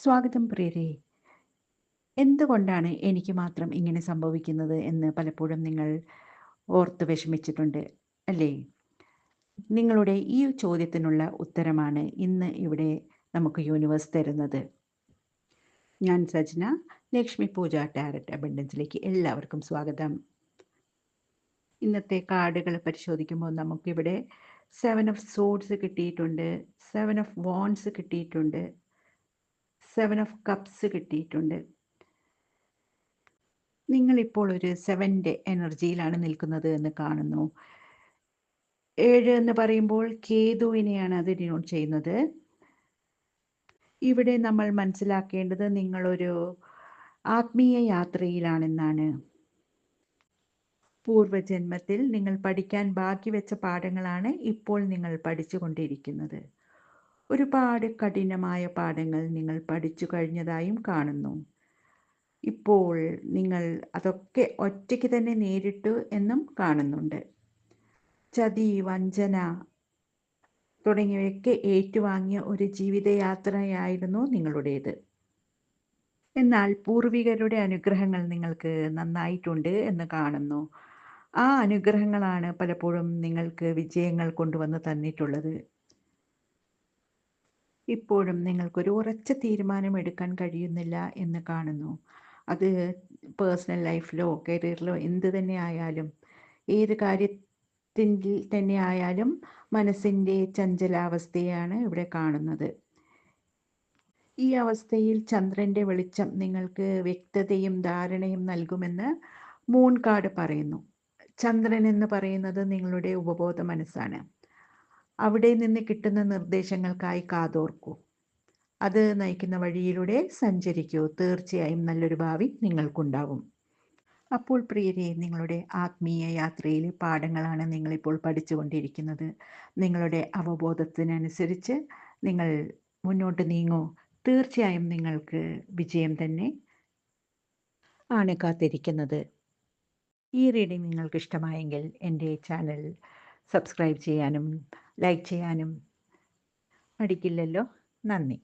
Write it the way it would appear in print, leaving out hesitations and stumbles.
സ്വാഗതം പ്രിയരേ. എന്തുകൊണ്ടാണ് എനിക്ക് മാത്രം ഇങ്ങനെ സംഭവിക്കുന്നത് എന്ന് പലപ്പോഴും നിങ്ങൾ ഓർത്ത് വിഷമിച്ചിട്ടുണ്ട്, അല്ലേ? നിങ്ങളുടെ ഈ ചോദ്യത്തിനുള്ള ഉത്തരമാണ് ഇന്ന് ഇവിടെ നമുക്ക് യൂണിവേഴ്സ് തരുന്നത്. ഞാൻ സജ്ന, ലക്ഷ്മി പൂജ ടാരറ്റ് അബണ്ടൻസിലേക്ക് എല്ലാവർക്കും സ്വാഗതം. ഇന്നത്തെ കാർഡുകൾ പരിശോധിക്കുമ്പോൾ നമുക്കിവിടെ 7 ഓഫ് സോഡ്സ് കിട്ടിയിട്ടുണ്ട്, 7 ഓഫ് വാൻഡ്സ് കിട്ടിയിട്ടുണ്ട്, 7 ഓഫ് കപ്സ് കിട്ടിയിട്ടുണ്ട്. നിങ്ങളിപ്പോൾ ഒരു 7ൻ്റെ എനർജിയിലാണ് നിൽക്കുന്നത് എന്ന് കാണുന്നു. 7 എന്ന് പറയുമ്പോൾ കേതുവിനെയാണ് അത് ഡിനോട്ട് ചെയ്യുന്നത്. ഇവിടെ നമ്മൾ മനസ്സിലാക്കേണ്ടത് നിങ്ങളൊരു ആത്മീയ യാത്രയിലാണെന്നാണ്. പൂർവജന്മത്തിൽ നിങ്ങൾ പഠിക്കാൻ ബാക്കി വെച്ച പാഠങ്ങളാണ് ഇപ്പോൾ നിങ്ങൾ പഠിച്ചുകൊണ്ടിരിക്കുന്നത്. ഒരുപാട് കഠിനമായ പാഠങ്ങൾ നിങ്ങൾ പഠിച്ചു കഴിഞ്ഞതായും കാണുന്നു. ഇപ്പോൾ നിങ്ങൾ അതൊക്കെ ഒറ്റയ്ക്ക് തന്നെ നേരിട്ടു എന്നും കാണുന്നുണ്ട്. ചതി, വഞ്ചന തുടങ്ങിയവയൊക്കെ ഏറ്റുവാങ്ങിയ ഒരു ജീവിതയാത്രയായിരുന്നു നിങ്ങളുടേത്. എന്നാൽ പൂർവികരുടെ അനുഗ്രഹങ്ങൾ നിങ്ങൾക്ക് നന്നായിട്ടുണ്ട് എന്ന് കാണുന്നു. ആ അനുഗ്രഹങ്ങളാണ് പലപ്പോഴും നിങ്ങൾക്ക് വിജയങ്ങൾ കൊണ്ടുവന്ന് തന്നിട്ടുള്ളത്. ഇപ്പോഴും നിങ്ങൾക്കൊരു ഉറച്ച തീരുമാനം എടുക്കാൻ കഴിയുന്നില്ല എന്ന് കാണുന്നു. അത് പേഴ്സണൽ ലൈഫിലോ കരിയറിലോ എന്ത് തന്നെ ആയാലും, ഏത് കാര്യത്തിൽ തന്നെ ആയാലും മനസ്സിൻ്റെ ചഞ്ചലാവസ്ഥയാണ് ഇവിടെ കാണുന്നത്. ഈ അവസ്ഥയിൽ ചന്ദ്രൻ്റെ വെളിച്ചം നിങ്ങൾക്ക് വ്യക്തതയും ധാരണയും നൽകുമെന്ന് മൂൺ കാർഡ് പറയുന്നു. ചന്ദ്രൻ എന്ന് പറയുന്നത് നിങ്ങളുടെ ഉപബോധ മനസ്സാണ്. അവിടെ നിന്ന് കിട്ടുന്ന നിർദ്ദേശങ്ങൾക്കായി കാതോർക്കൂ. അത് നയിക്കുന്ന വഴിയിലൂടെ സഞ്ചരിക്കൂ. തീർച്ചയായും നല്ലൊരു ഭാവി നിങ്ങൾക്കുണ്ടാവും. അപ്പോൾ പ്രിയരെ, നിങ്ങളുടെ ആത്മീയ യാത്രയിലെ പാഠങ്ങളാണ് നിങ്ങളിപ്പോൾ പഠിച്ചുകൊണ്ടിരിക്കുന്നത്. നിങ്ങളുടെ അവബോധത്തിനനുസരിച്ച് നിങ്ങൾ മുന്നോട്ട് നീങ്ങൂ. തീർച്ചയായും നിങ്ങൾക്ക് വിജയം തന്നെ ആണ് കാത്തിരിക്കുന്നത്. ഈ റീഡിംഗ് നിങ്ങൾക്ക് ഇഷ്ടമായെങ്കിൽ എൻ്റെ ചാനൽ സബ്സ്ക്രൈബ് ചെയ്യാനും ലൈക്ക് ചെയ്യാനും മടിക്കില്ലല്ലോ. നന്ദി.